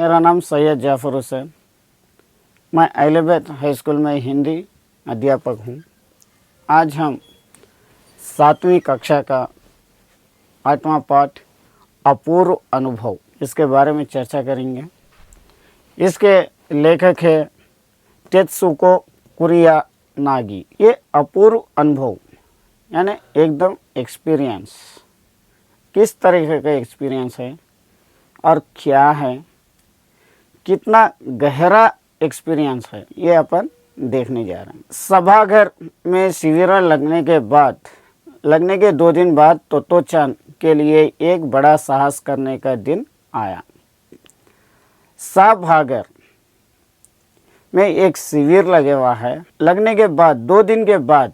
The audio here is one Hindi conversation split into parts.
मेरा नाम सैयद जाफ़र हुसैन। मैं एलिवेट हाई स्कूल में हिंदी अध्यापक हूँ। आज हम 7वीं कक्षा का 8वां पाठ अपूर्व अनुभव इसके बारे में चर्चा करेंगे। इसके लेखक है तेत्सुको कुरियानागी। ये अपूर्व अनुभव यानी एकदम एक्सपीरियंस, किस तरीके का एक्सपीरियंस है और क्या है, कितना गहरा एक्सपीरियंस है, ये अपन देखने जा रहे हैं। सभाघर में शिविर लगने के 2 दिन बाद तोत्तो-चान के लिए एक बड़ा साहस करने का दिन आया। सभाघर में एक शिविर लगे हुआ है। लगने के बाद 2 दिन के बाद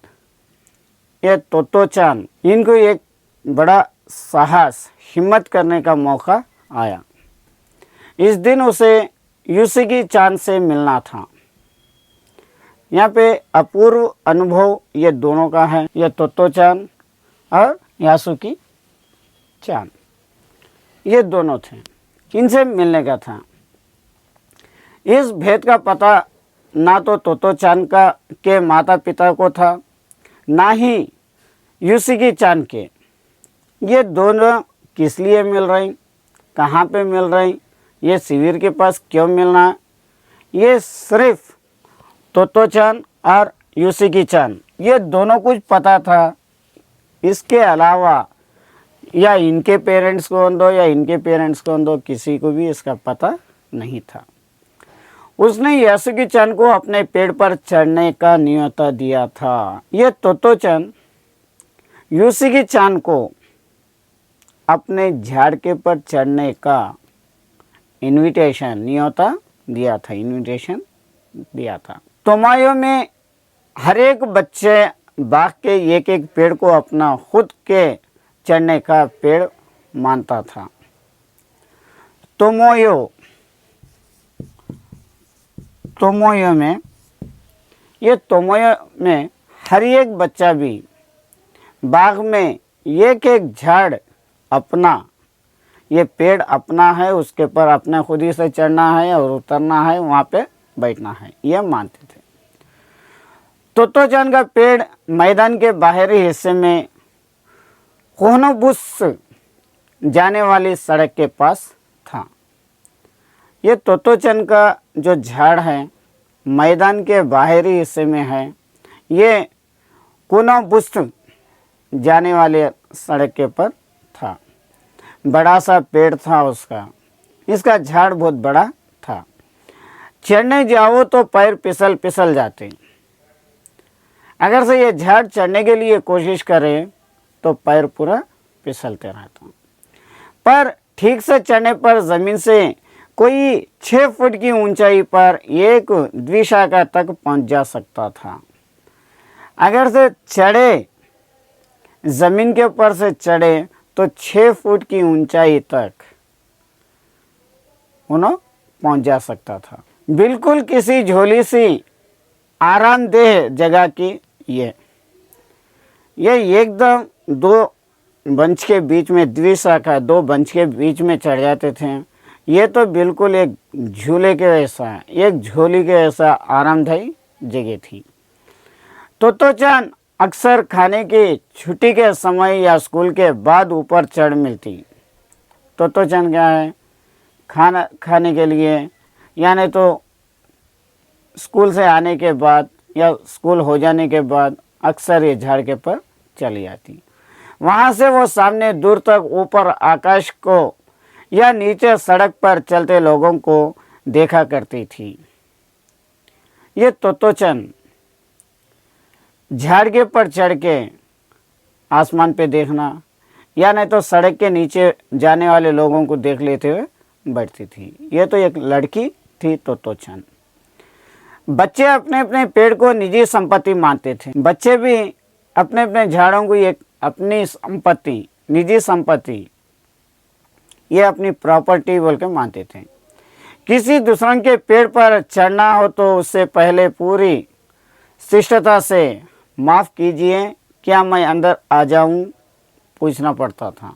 ये तोत्तो-चान इनको एक बड़ा साहस, हिम्मत करने का मौका आया। इस दिन उसे युसुगी-चान से मिलना था। यहाँ पे अपूर्व अनुभव ये दोनों का है, ये तोत्तो-चान और यासुकी-चान, ये दोनों थे, इनसे मिलने का था। इस भेद का पता ना तो तोत्तो-चान का के माता पिता को था, ना ही युसुगी-चान के। ये दोनों किस लिए मिल रही, कहाँ पे मिल रही, ये शिविर के पास क्यों मिलना, ये सिर्फ तोत्तो-चान और युसुगी-चान ये दोनों कुछ पता था। इसके अलावा या इनके पेरेंट्स को दो या इनके पेरेंट्स को दो, किसी को भी इसका पता नहीं था। उसने यासुकी-चान को अपने पेड़ पर चढ़ने का न्योता दिया था। ये तोत्तो-चान युसुगी-चान को अपने झाड़ के पर चढ़ने का न्योता दिया था। तोमायो में हर एक बच्चे बाग के एक एक पेड़ को अपना खुद के चढ़ने का पेड़ मानता था। तोमोयो में हर एक बच्चा भी बाग में एक एक झाड़ अपना, ये पेड़ अपना है, उसके पर अपने खुद ही से चढ़ना है और उतरना है, वहाँ पे बैठना है, ये मानते थे। तोत्तो-चान का पेड़ मैदान के बाहरी हिस्से में कोहनोबुस जाने वाली सड़क के पास था। ये तोत्तो-चान का जो झाड़ है मैदान के बाहरी हिस्से में है, ये कोहनोबुस जाने वाले सड़क के पर था। बड़ा सा पेड़ था उसका, इसका झाड़ बहुत बड़ा था। चढ़ने जाओ तो पैर फिसल जाते। अगर से ये झाड़ चढ़ने के लिए कोशिश करें तो पैर पूरा फिसलते रहता। पर ठीक से चढ़ने पर ज़मीन से कोई 6 फुट की ऊंचाई पर एक द्विशाखा तक पहुंच जा सकता था। अगर से चढ़े, ज़मीन के ऊपर से चढ़े तो 6 फुट की ऊंचाई तक उन्हें पहुंच जा सकता था। बिल्कुल किसी झोली सी आरामदेह जगह की ये एकदम 2 बंच के बीच में, द्विशाखा 2 बंच के बीच में चढ़ जाते थे। ये तो बिल्कुल एक झूले के वैसा, एक झोली के वैसा आरामदायी जगह थी। तोत्तो-चान अक्सर खाने की छुट्टी के समय या स्कूल के बाद ऊपर चढ़ मिलती। तोत्तो-चान क्या है, खाना खाने के लिए यानी तो स्कूल से आने के बाद या स्कूल हो जाने के बाद अक्सर ये झाड़ के पर चली जाती। वहाँ से वो सामने दूर तक ऊपर आकाश को या नीचे सड़क पर चलते लोगों को देखा करती थी। ये तोत्तो-चान झाड़ के पर चढ़ के आसमान पे देखना या नहीं तो सड़क के नीचे जाने वाले लोगों को देख लेते हुए बैठती थी। ये तो एक लड़की थी तोत्तो-चान। बच्चे अपने अपने पेड़ को निजी संपत्ति मानते थे। बच्चे भी अपने अपने झाड़ों को एक अपनी संपत्ति, निजी संपत्ति, ये अपनी प्रॉपर्टी बोल के मानते थे। किसी दूसरों के पेड़ पर चढ़ना हो तो उससे पहले पूरी शिष्टता से माफ़ कीजिए, क्या मैं अंदर आ जाऊं, पूछना पड़ता था।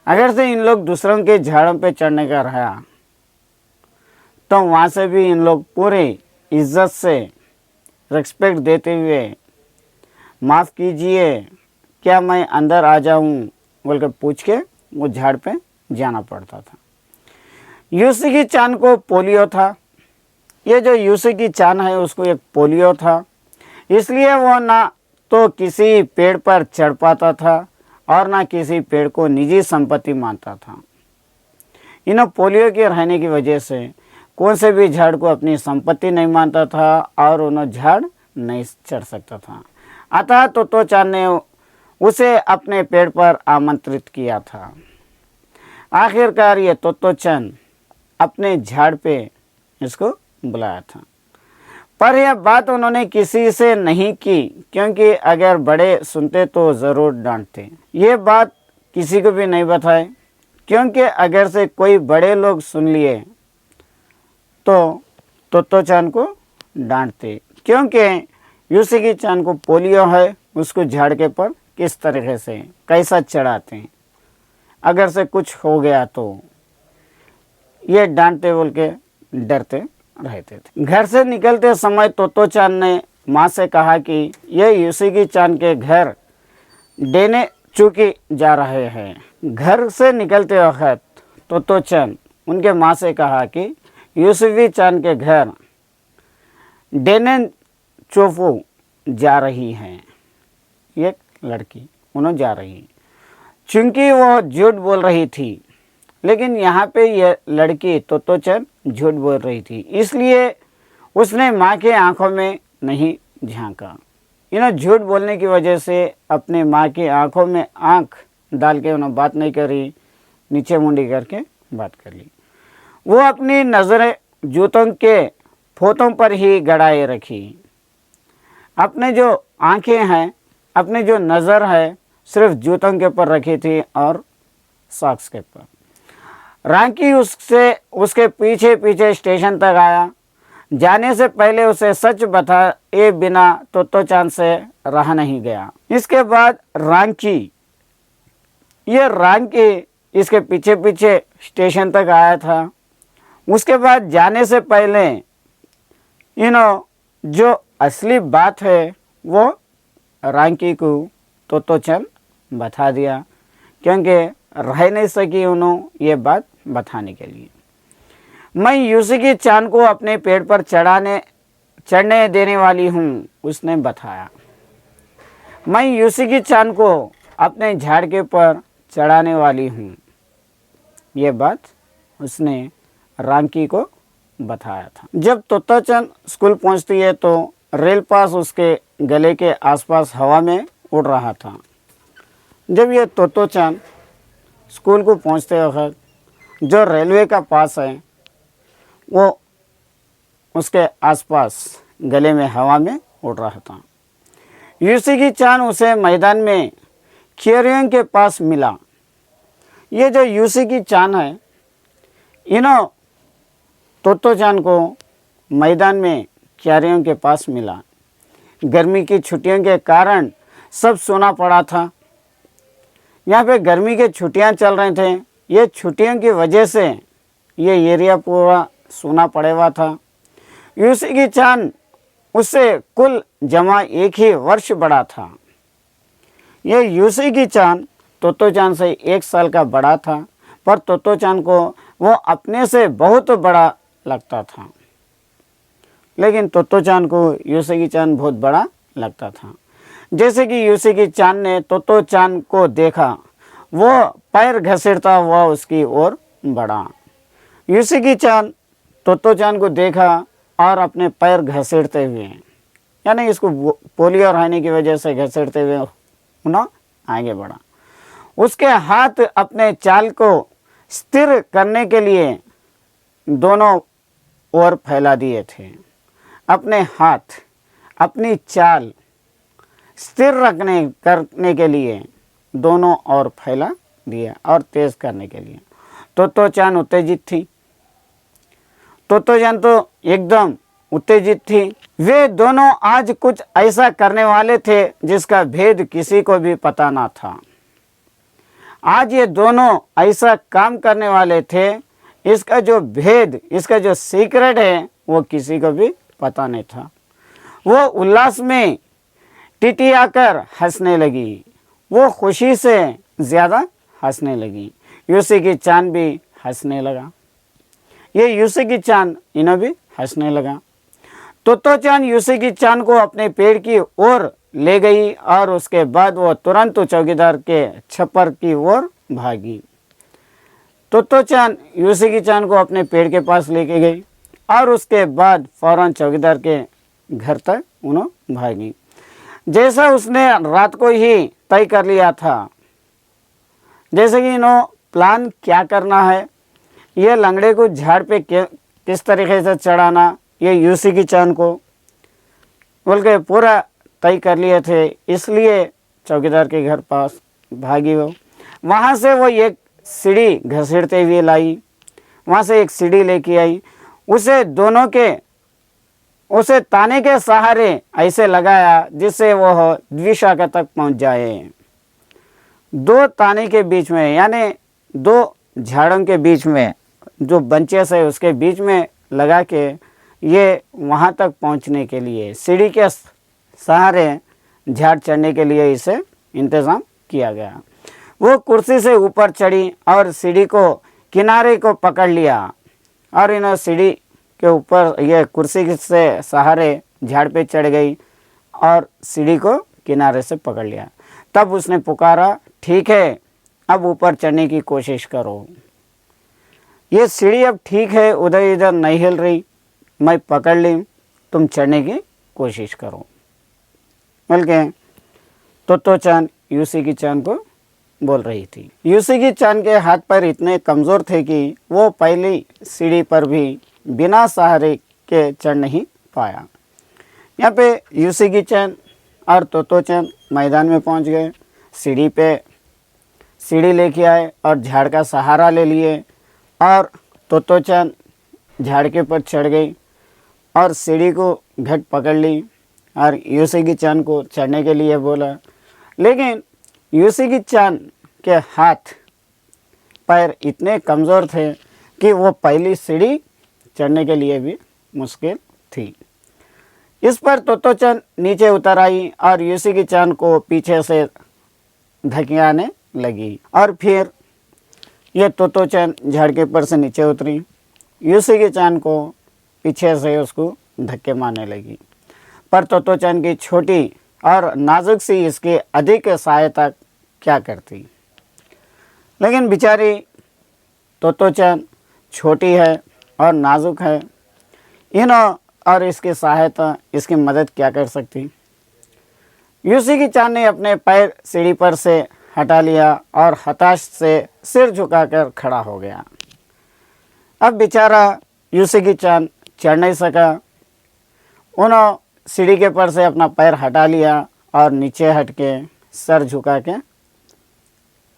अगर से इन लोग दूसरों के झाड़ों पे चढ़ने का रहा तो वहाँ से भी इन लोग पूरे इज्जत से रिस्पेक्ट देते हुए माफ़ कीजिए क्या मैं अंदर आ जाऊँ बोल कर पूछ के वो झाड़ पे जाना पड़ता था। यूसी की चांद को पोलियो था। ये जो यूसी की चांद है उसको एक पोलियो था, इसलिए वो ना तो किसी पेड़ पर चढ़ पाता था और ना किसी पेड़ को निजी संपत्ति मानता था। इन पोलियो के रहने की वजह से कौन से भी झाड़ को अपनी संपत्ति नहीं मानता था और उन्हें झाड़ नहीं चढ़ सकता था। अतः तोतो चांद ने उसे अपने पेड़ पर आमंत्रित किया था। आखिरकार ये तोतो चांद अपने झाड़ पे इसको बुलाया था, पर यह बात उन्होंने किसी से नहीं की, क्योंकि अगर बड़े सुनते तो ज़रूर डांटते। ये बात किसी को भी नहीं बताए, क्योंकि अगर से कोई बड़े लोग सुन लिए तो तोतो चांद को डांटते, क्योंकि यूसी की चांद को पोलियो है, उसको झाड़ के पर किस तरीके से कैसा चढ़ाते हैं, अगर से कुछ हो गया तो ये डांटते बोल के डरते रहते थे। घर से निकलते समय तोतो चांद ने माँ से कहा कि ये यूसी की चांद के घर देने चुके जा रहे हैं। घर से निकलते वक्त तोतो चांद उनके माँ से कहा कि यूसुफी चांद के घर देने चोफू जा रही हैं, एक लड़की उन्होंने जा रही, चूँकि वो झूठ बोल रही थी। लेकिन यहाँ पे ये लड़की तोतो चांद झूठ बोल रही थी, इसलिए उसने माँ के आंखों में नहीं झांका। इन्हें झूठ बोलने की वजह से अपने माँ की आंखों में आंख डाल के उन्होंने बात नहीं करी, नीचे मुंडी करके बात कर ली। वो अपनी नज़रें जूतों के फोतों पर ही गड़ाए रखी। अपने जो आंखें हैं, अपनी जो नज़र है सिर्फ जूतों के ऊपर रखी थी और सॉक्स के ऊपर। रांकी उसके पीछे पीछे स्टेशन तक आया। जाने से पहले उसे सच बताए बिना तोतो चांद से रहा नहीं गया। इसके बाद रांकी इसके पीछे पीछे स्टेशन तक आया था। उसके बाद जाने से पहले जो असली बात है वो रांकी को तोतो चांद बता दिया, क्योंकि रह नहीं सकी उन्होंने ये बात बताने के लिए। मैं यूसी की चांद को अपने पेड़ पर चढ़ने देने वाली हूँ, उसने बताया। मैं यूसी की चांद को अपने झाड़ के ऊपर चढ़ाने वाली हूँ, ये बात उसने रांकी को बताया था। जब तोतो चांद स्कूल पहुँचती है तो रेल पास उसके गले के आसपास हवा में उड़ रहा था। जब ये तोतो चांद स्कूल को पहुँचते वक्त जो रेलवे का पास है वो उसके आसपास गले में हवा में उड़ रहा था। यूसी की चांद उसे मैदान में क्यारियों के पास मिला। ये जो यूसी की चांद है, तोतो चांद को मैदान में क्यारियों के पास मिला। गर्मी की छुट्टियों के कारण सब सोना पड़ा था। यहाँ पे गर्मी के छुट्टियाँ चल रहे थे। ये छुट्टियों की वजह से ये एरिया पूरा सोना पड़े हुआ था। यूसी की चांद उससे कुल जमा एक ही वर्ष बड़ा था। ये यूसी की चांद तोतो चांद से 1 साल का बड़ा था, पर तोतो चांद को वो अपने से बहुत बड़ा लगता था। लेकिन तोतो चांद को यूसी की चांद बहुत बड़ा लगता था। जैसे कि यूसी की चांद ने तोतो चांद को देखा, वो पैर घसीटता हुआ उसकी ओर बढ़ा। यूसी की चांद तोतो चांद को देखा और अपने पैर घसीटते हुए, यानी इसको पोलियो रहने की वजह से घसीटते हुए उन्हें आगे बढ़ा। उसके हाथ अपने चाल को स्थिर करने के लिए दोनों ओर फैला दिए थे। अपने हाथ अपनी चाल स्थिर करने के लिए दोनों ओर फैला दिया और तेज करने के लिए। तोतो चांद उत्तेजित थी। तोतो चांद तो एकदम उत्तेजित थी। वे दोनों आज कुछ ऐसा करने वाले थे जिसका भेद किसी को भी पता ना था। आज ये दोनों ऐसा काम करने वाले थे, इसका जो भेद, इसका जो सीक्रेट है वो किसी को भी पता नहीं था। वो उल्लास में टिटियाकर हंसने लगी, वो खुशी से ज़्यादा हंसने लगी। यूसी की चांद भी हंसने लगा, ये यूसी की चांद इन्हें भी हंसने लगा। तो चांद यूसी की चांद को अपने पेड़ की ओर ले गई और उसके बाद वो तुरंत चौकीदार के छप्पर की ओर भागी। तो चांद यूसी की चांद को अपने पेड़ के पास लेके गई और उसके बाद फौरन चौकीदार के घर तक उन्होंने भागी। जैसा उसने रात को ही तय कर लिया था, जैसे कि इन्हों प्लान क्या करना है, ये लंगड़े को झाड़ पे किस तरीके से चढ़ाना, ये यूसी की चांद को बोल के पूरा तय कर लिए थे। इसलिए चौकीदार के घर पास भागी वो। वहाँ से वो एक सीढ़ी घसीटते हुए लाई, वहाँ से एक सीढ़ी लेके आई, उसे ताने के सहारे ऐसे लगाया जिससे वह द्विशाखा तक पहुँच जाए। दो ताने के बीच में, यानी दो झाड़ों के बीच में जो बंचेस है उसके बीच में लगा के ये वहाँ तक पहुँचने के लिए सीढ़ी के सहारे झाड़ चढ़ने के लिए इसे इंतज़ाम किया गया। वो कुर्सी से ऊपर चढ़ी और सीढ़ी को किनारे को पकड़ लिया और इन्होंने सीढ़ी के ऊपर ये कुर्सी से सहारे झाड़ पे चढ़ गई और सीढ़ी को किनारे से पकड़ लिया। तब उसने पुकारा, ठीक है अब ऊपर चढ़ने की कोशिश करो। ये सीढ़ी अब ठीक है, उधर इधर नहीं हिल रही, मैं पकड़ ली, तुम चढ़ने की कोशिश करो। बल्कि तो चांद यूसी की चांद को बोल रही थी। यूसी की चांद के हाथ पैर इतने कमज़ोर थे कि वो पहली सीढ़ी पर भी बिना सहारे के चढ़ नहीं पाया। यहाँ पे यूसी की चांद और तो चांद मैदान में पहुँच गए। सीढ़ी पे सीढ़ी लेके आए और झाड़ का सहारा ले लिए और तो चांद झाड़ के पर चढ़ गई और सीढ़ी को घट पकड़ ली और यूसी की चांद को चढ़ने के लिए बोला। लेकिन यूसी की चांद के हाथ पैर इतने कमज़ोर थे कि वो पहली सीढ़ी चढ़ने के लिए भी मुश्किल थी। इस पर तो चांद नीचे उतर आई और यूसी की चांद को पीछे से धकेलने लगी और फिर ये तो चांद झाड़ के पर से नीचे उतरी, यूसी की चांद को पीछे से उसको धक्के मारने लगी। पर तो चांद की छोटी और नाजुक सी इसकी अधिक सहायता क्या करती। लेकिन बेचारी तो चांद छोटी है और नाजुक है, इन्हों और इसकी सहायता, इसकी मदद क्या कर सकती। यूसी की चांद ने अपने पैर सीढ़ी पर से हटा लिया और हताश से सिर झुकाकर खड़ा हो गया। अब बेचारा यूसी की चांद चढ़ नहीं सका। उन्होंने सीढ़ी के पर से अपना पैर हटा लिया और नीचे हट के सर झुका के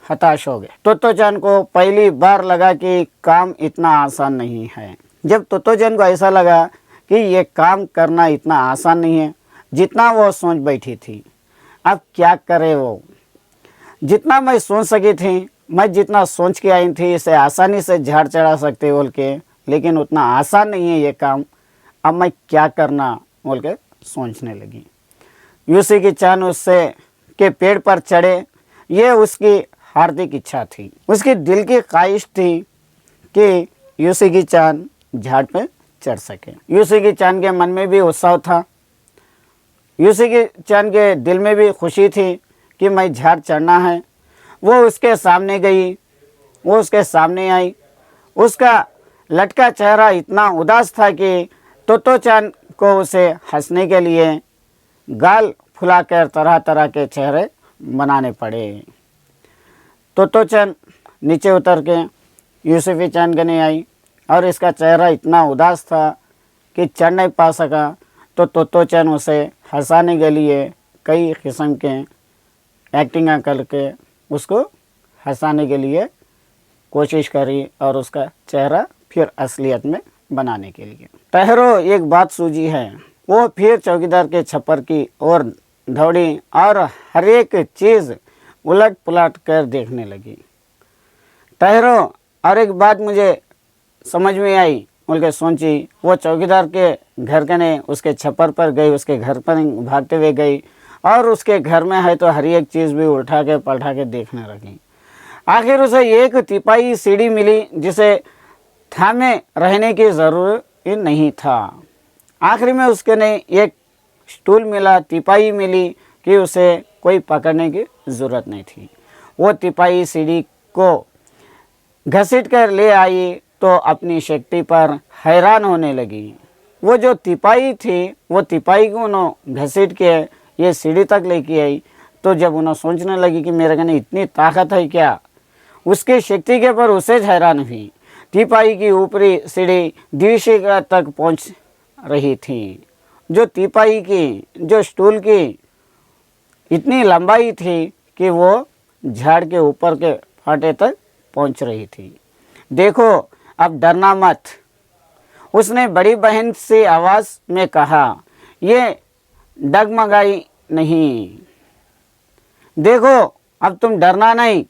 हताश हो गए। तो चांद को पहली बार लगा कि काम इतना आसान नहीं है। जब तो चांद को ऐसा लगा कि ये काम करना इतना आसान नहीं है जितना वो सोच बैठी थी। अब क्या करे वो, जितना मैं सोच सकी थी, मैं जितना सोच के आई थी इसे आसानी से झाड़ चढ़ा सकते बोल के, लेकिन उतना आसान नहीं है ये काम, अब मैं क्या करना बोल के सोचने लगी। यूसी की चांद उससे के पेड़ पर चढ़े, ये उसकी हार्दिक इच्छा थी, उसकी दिल की ख्वाहिश थी कि यूसी की चांद झाड़ पे चढ़ सके। यूसी की चांद के मन में भी उत्साह था, यूसी की चांद के दिल में भी खुशी थी कि मैं झाड़ चढ़ना है। वो उसके सामने गई, वो उसके सामने आई। उसका लटका चेहरा इतना उदास था कि तो चांद को उसे हंसने के लिए गाल फुलाकर तरह तरह के चेहरे बनाने पड़े। तो चांद नीचे उतर के यूसुफी चांद गने आई और इसका चेहरा इतना उदास था कि चढ़ नहीं पा सका। तो चांद उसे हंसाने के लिए कई किस्म के एक्टिंग करके उसको हंसाने के लिए कोशिश करी और उसका चेहरा फिर असलियत में बनाने के लिए। ठहरो, एक बात सूझी है। वो फिर चौकीदार के छप्पर की ओर दौड़ी और हर एक चीज़ उलट पुलट कर देखने लगी। ठहरो, और एक बात मुझे समझ में आई, बोल के सोची, वो चौकीदार के घर के ने उसके छप्पर पर गई, उसके घर पर भागते हुए गई और उसके घर में है तो हर एक चीज़ भी उठा के पलटा के देखने लगी। आखिर उसे एक तिपाई सीढ़ी मिली जिसे थामे रहने की ज़रूरत ही नहीं था। आखिर में उसके ने एक स्टूल मिला, तिपाई मिली कि उसे कोई पकड़ने की ज़रूरत नहीं थी। वो तिपाई सीढ़ी को घसीट कर ले आई तो अपनी शक्ति पर हैरान होने लगी। वो जो तिपाई थी वो तिपाई को उन्होंने घसीट के ये सीढ़ी तक लेके आई, तो जब उन्होंने सोचने लगी कि मेरे कने इतनी ताकत है क्या, उसकी शक्ति के पर उसे हैरान हुई। तिपाई की ऊपरी सीढ़ी द्विशिखा तक पहुंच रही थी। जो तिपाई की, जो स्टूल की इतनी लंबाई थी कि वो झाड़ के ऊपर के फाटे तक पहुंच रही थी। देखो, अब डरना मत, उसने बड़ी बहन से आवाज़ में कहा। ये डगमगाई नहीं। देखो, अब तुम डरना नहीं,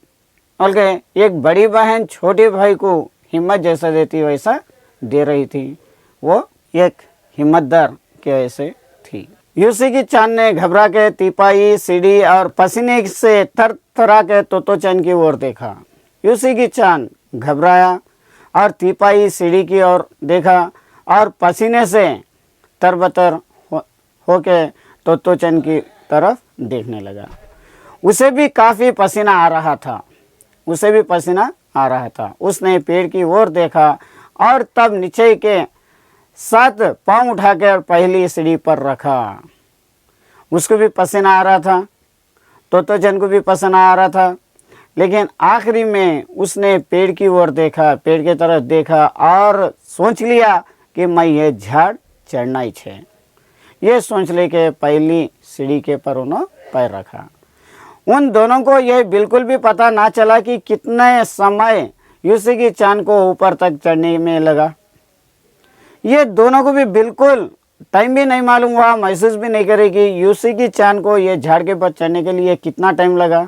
बल्कि एक बड़ी बहन छोटे भाई को हिम्मत जैसा देती वैसा दे रही थी। वो एक हिम्मतदार के ऐसे थी। यूसी की चांद ने घबरा के तिपाई, सीढ़ी और पसीने से थर थरा के तोतोचान की ओर देखा। यूसी की चांद घबराया और तिपाई सीढ़ी की ओर देखा और पसीने से तरबतर होके तोतोचान की तरफ देखने लगा। उसे भी काफ़ी पसीना आ रहा था, उसे भी पसीना आ रहा था। उसने पेड़ की ओर देखा और तब नीचे के 7 पाँव उठाकर पहली सीढ़ी पर रखा। उसको भी पसीना आ रहा था, तोतोचान को भी पसीना आ रहा था, लेकिन आखिरी में उसने पेड़ की ओर देखा, पेड़ की तरफ देखा और सोच लिया कि मैं ये झाड़ चढ़ना ही है। ये सोच लेके पहली सीढ़ी के पर उन्होंने पैर रखा। उन दोनों को यह बिल्कुल भी पता ना चला कि कितने समय यूसी की चांद को ऊपर तक चढ़ने में लगा। ये दोनों को भी बिल्कुल टाइम भी नहीं मालूम हुआ, महसूस भी नहीं करेगी यूसी की चांद को ये झाड़ के पर चढ़ने के लिए कितना टाइम लगा।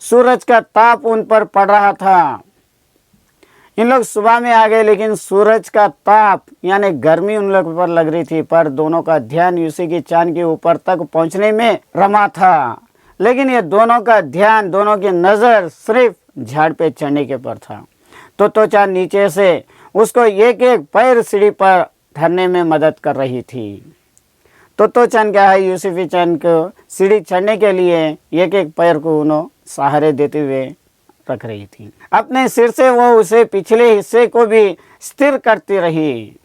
सूरज का ताप उन पर पड़ रहा था। इन लोग सुबह में आ गए, लेकिन सूरज का ताप यानी गर्मी उन लोग पर लग रही थी, पर दोनों का ध्यान यूसी की चांद के ऊपर तक पहुंचने में रमा था। लेकिन ये दोनों का ध्यान, दोनों की नज़र सिर्फ झाड़ पे चढ़ने के पर था। तोतोचान नीचे से उसको एक एक पैर सीढ़ी पर धरने में मदद कर रही थी। तोतोचान क्या है, यूसुफी चांद को सीढ़ी चढ़ने के लिए एक एक पैर को उन्होंने सहारे देते हुए रख रही थी। अपने सिर से वो उसे पिछले हिस्से को भी स्थिर करती रही।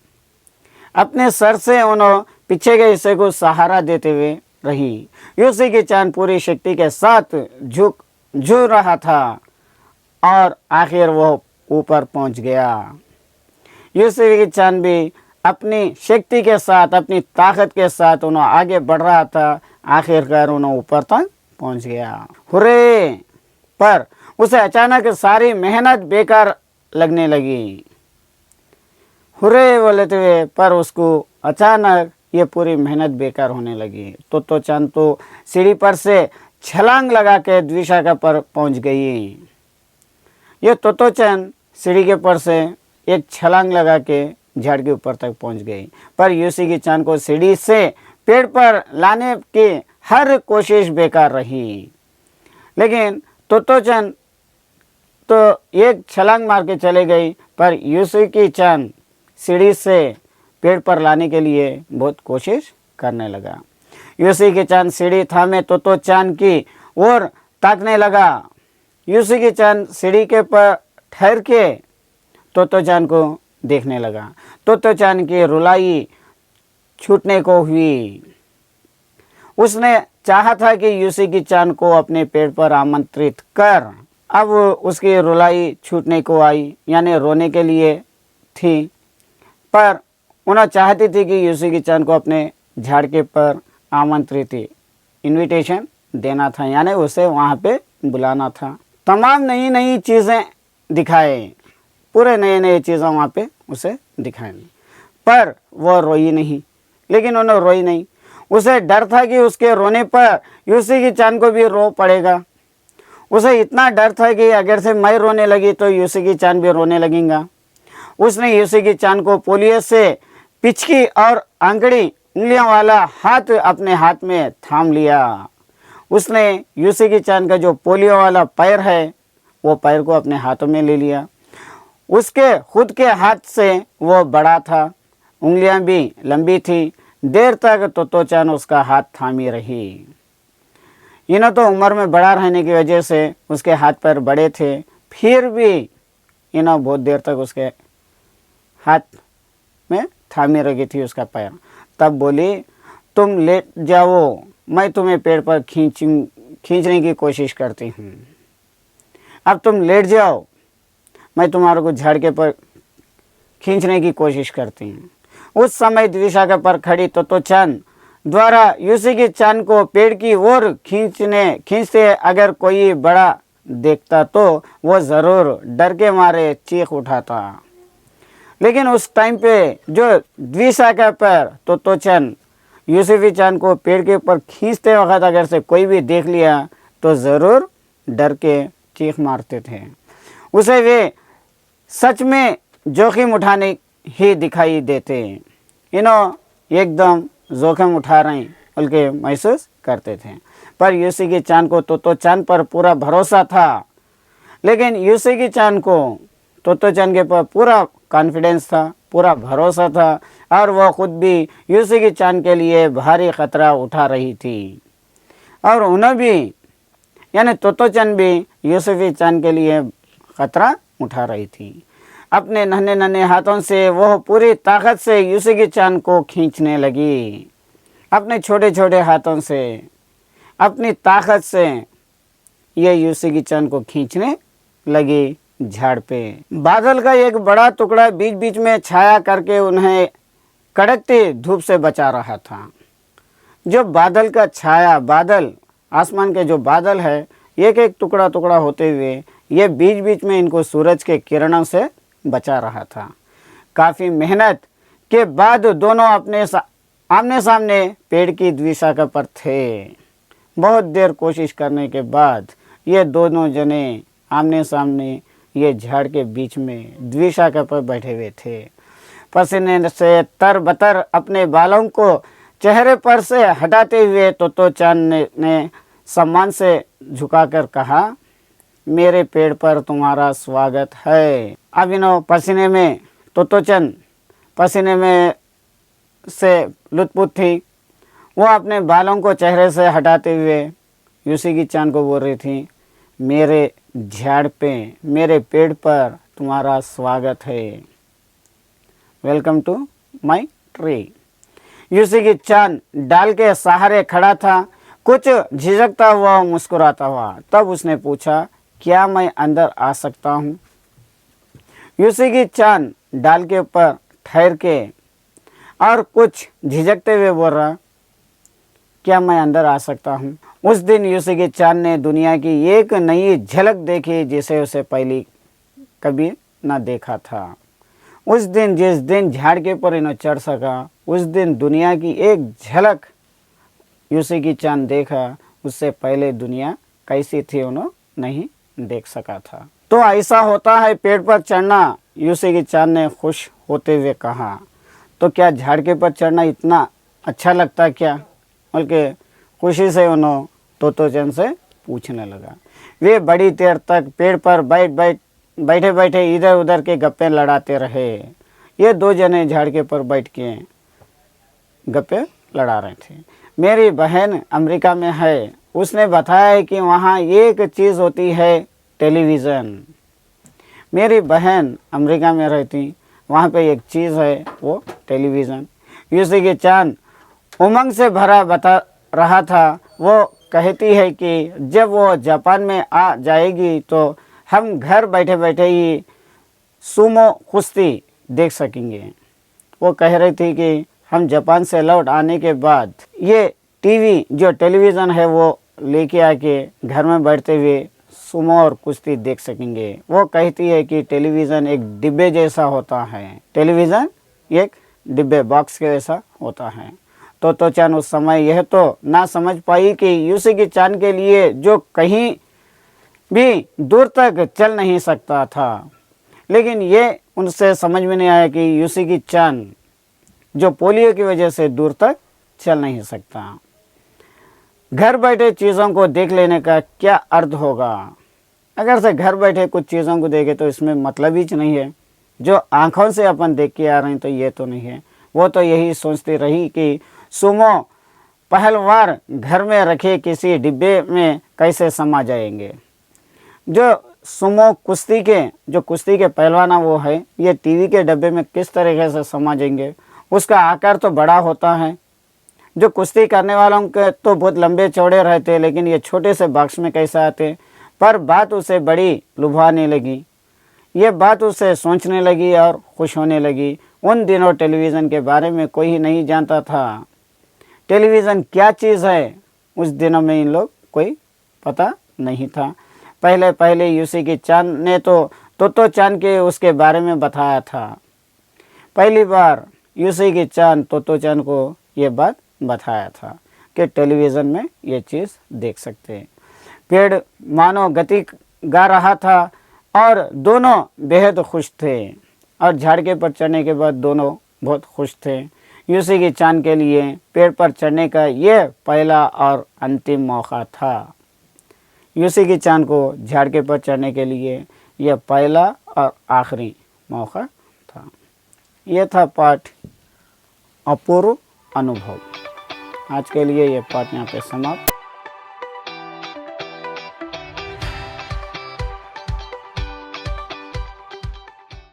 अपने सर से उन्होंने पीछे के हिस्से को सहारा देते हुए रही। यूसी की चांद पूरी शक्ति के साथ झुक रहा था और आखिर वो ऊपर पहुंच गया। यूसी की चांद भी अपनी शक्ति के साथ, अपनी ताकत के साथ उन्होंने आगे बढ़ रहा था। आखिरकार उन्होंने ऊपर तक पहुंच गया। हुर्रे! पर उसे अचानक सारी मेहनत बेकार लगने लगी। हुर्रे बोलते हुए पर उसको अचानक ये पूरी मेहनत बेकार होने लगी। तोतोचान तो सीढ़ी पर से छलांग लगा के द्विशाखा पर पहुंच गई। ये तोतोचान सीढ़ी के पर से एक छलांग लगा के झाड़ के ऊपर तक पहुंच गई, पर यूसी की चांद को सीढ़ी से पेड़ पर लाने की हर कोशिश बेकार रही। लेकिन तोतोचान तो एक छलांग मार के चले गई, पर यूसी की चांद सीढ़ी से पेड़ पर लाने के लिए बहुत कोशिश करने लगा। यूसी की चांद सीढ़ी थामे तोतोचान की ओर ताकने लगा। यूसी की चांद सीढ़ी के पर ठहर के तोतोचान को देखने लगा। तोतोचान की रुलाई छूटने को हुई। उसने चाहा था कि यूसी की चांद को अपने पेड़ पर आमंत्रित कर। अब उसकी रुलाई छूटने को आई, यानी रोने के लिए थी, पर उन्हें चाहती थी कि यूसी की चांद को अपने झाड़ के पर आमंत्रित इनविटेशन देना था, यानी उसे वहाँ पे बुलाना था। तमाम नई नई चीज़ें दिखाए, पूरे नए नए चीज़ें वहाँ पे उसे दिखाए, पर वह रोई नहीं। लेकिन उन्हें रोई नहीं, उसे डर था कि उसके रोने पर यूसी की चांद को भी रो पड़ेगा। उसे इतना डर था कि अगर से मैं रोने लगी तो यूसी की चांद भी रोने लगेगा। उसने यूसुगी चान को पोलियो से पिचकी और उंगलियों वाला हाथ अपने हाथ में थाम लिया। उसने यूसुगी चान का जो पोलियो वाला पैर है वो पैर को अपने हाथों में ले लिया। उसके खुद के हाथ से वो बड़ा था, उंगलियां भी लंबी थी। देर तक तोतो चान उसका हाथ थामी रही। इन्हें तो उम्र में बड़ा रहने की वजह से उसके हाथ पैर बड़े थे, फिर भी इन्हें बहुत देर तक उसके हाथ में थामी रही थी उसका पैर। तब बोली, तुम लेट जाओ, मैं तुम्हें पेड़ पर खींचने की कोशिश करती हूँ। अब तुम लेट जाओ, मैं तुम्हारे को झाड़ के पर खींचने की कोशिश करती हूँ। उस समय द्विशाखा पर खड़ी तोतो चान द्वारा यूसुगी चान को पेड़ की ओर खींचते अगर कोई बड़ा देखता तो वो ज़रूर डर के मारे चीख उठाता। लेकिन उस टाइम पे जो द्विशाखा पर तोतो चान यूसुगी चान को पेड़ के ऊपर खींचते वक्त अगर से कोई भी देख लिया तो ज़रूर डर के चीख मारते थे। उसे वे सच में जोखिम उठाने ही दिखाई देते। इन्हों एकदम जोखिम उठा रहे बल्कि महसूस करते थे। पर यूसुगी चान को तोतो चान पर पूरा भरोसा था। लेकिन यूसुगी चान को तोतो चान के पर पूरा कॉन्फिडेंस था, पूरा भरोसा था, और वह खुद भी यूसुगी चान के लिए भारी खतरा उठा रही थी। और उन्हें भी यानी तोतो चान भी यूसुगी चान के लिए खतरा उठा रही थी। अपने नन्हे नन्हे हाथों से वह पूरी ताकत से यूसुगी चान को खींचने लगी। अपने छोटे छोटे हाथों से अपनी ताकत से ये यूसुगी चान को खींचने लगी झाड़ पे। बादल का एक बड़ा टुकड़ा बीच बीच में छाया करके उन्हें कड़कती धूप से बचा रहा था। जो बादल का छाया, बादल आसमान के जो बादल है, एक एक टुकड़ा टुकड़ा होते हुए ये बीच बीच में इनको सूरज के किरणों से बचा रहा था। काफ़ी मेहनत के बाद दोनों अपने आमने सामने पेड़ की द्विशाखा पर थे। बहुत देर कोशिश करने के बाद ये दोनों जने आमने सामने ये झाड़ के बीच में द्विशाखा पर बैठे हुए थे। पसीने से तरबतर अपने बालों को चेहरे पर से हटाते हुए तोतो चान ने सम्मान से झुकाकर कहा, मेरे पेड़ पर तुम्हारा स्वागत है। अब इन्हों पसीने में तोतो चान पसीने में से लुत्फुत थी। वो अपने बालों को चेहरे से हटाते हुए यूसुगी चान को बोल रही थी, मेरे झाड़ पे, मेरे पेड़ पर तुम्हारा स्वागत है। Welcome to my tree. यूसुगी चान डाल के सहारे खड़ा था, कुछ झिझकता हुआ, मुस्कुराता हुआ। तब उसने पूछा, क्या मैं अंदर आ सकता हूँ? यूसुगी चान डाल के ऊपर ठहर के और कुछ झिझकते हुए बोल रहा, क्या मैं अंदर आ सकता हूँ? उस दिन यूसुगी चान ने दुनिया की एक नई झलक देखी जिसे उसे पहले कभी न देखा था। उस दिन जिस दिन झाड़ के ऊपर इन्हें चढ़ सका, उस दिन दुनिया की एक झलक यूसुगी चान देखा। उससे पहले दुनिया कैसी थी उन्होंने नहीं देख सका था। तो ऐसा होता है पेड़ पर चढ़ना, यूसुगी चान ने खुश होते हुए कहा। तो क्या झाड़ के पर चढ़ना इतना अच्छा लगता क्या? बल्कि खुशी से उन्होंने तोतो चान से पूछने लगा। वे बड़ी देर तक पेड़ पर बैठे बैठे इधर उधर के गप्पे लड़ाते रहे। ये दो जने झाड़ के पर बैठ के गप्पे लड़ा रहे थे। मेरी बहन अमेरिका में है, उसने बताया कि वहाँ एक चीज़ होती है, टेलीविज़न। मेरी बहन अमेरिका में रहती, वहाँ पे एक चीज़ है, वो टेलीविज़न। यूसुगी चान उमंग से भरा बता रहा था। वो कहती है कि जब वो जापान में आ जाएगी तो हम घर बैठे बैठे ही सुमो कुश्ती देख सकेंगे। वो कह रही थी कि हम जापान से लौट आने के बाद ये टीवी जो टेलीविज़न है वो लेके आके घर में बैठते हुए सुमो और कुश्ती देख सकेंगे। वो कहती है कि टेलीविज़न एक डिब्बे जैसा होता है, टेलीविज़न एक डिब्बे बॉक्स के जैसा होता है। तो चान उस समय यह तो ना समझ पाई कि यूसुगी चान के लिए जो कहीं भी दूर तक चल नहीं सकता था, लेकिन ये उनसे समझ में नहीं आया कि यूसी की चांद जो पोलियो की वजह से दूर तक चल नहीं सकता। घर बैठे चीज़ों को देख लेने का क्या अर्थ होगा? अगर से घर बैठे कुछ चीज़ों को देखे तो इसमें मतलब ही नहीं है। जो आँखों से अपन देख के आ रहे हैं तो ये तो नहीं है। वो तो यही सोचती रही कि सुमो पहलवार घर में रखे किसी डिब्बे में कैसे समा जाएंगे। जो सुमो कुश्ती के पहलवान वो है, ये टीवी के डब्बे में किस तरीके से समा जाएंगे? उसका आकार तो बड़ा होता है। जो कुश्ती करने वालों के तो बहुत लंबे चौड़े रहते, लेकिन ये छोटे से बॉक्स में कैसे आते? पर बात उसे बड़ी लुभाने लगी। ये बात उसे सोचने लगी और खुश होने लगी। उन दिनों टेलीविज़न के बारे में कोई ही नहीं जानता था। टेलीविज़न क्या चीज़ है उस दिनों में इन लोग कोई पता नहीं था। पहले यूसी की चांद ने तो चांद के उसके बारे में बताया था। पहली बार यूसी की चांद तो चांद को ये बात बताया था कि टेलीविज़न में ये चीज़ देख सकते हैं। पेड़ मानो गति गा रहा था और दोनों बेहद खुश थे, और झाड़के पर चढ़ने के बाद दोनों बहुत खुश थे। यूसी की चांद के लिए पेड़ पर चढ़ने का ये पहला और अंतिम मौका था। यूसी की चांद को झाड़के पर चढ़ने के लिए यह पहला और आखिरी मौका था। यह था पाठ अपूर्व अनुभव। आज के लिए यह पाठ यहाँ पे समाप्त।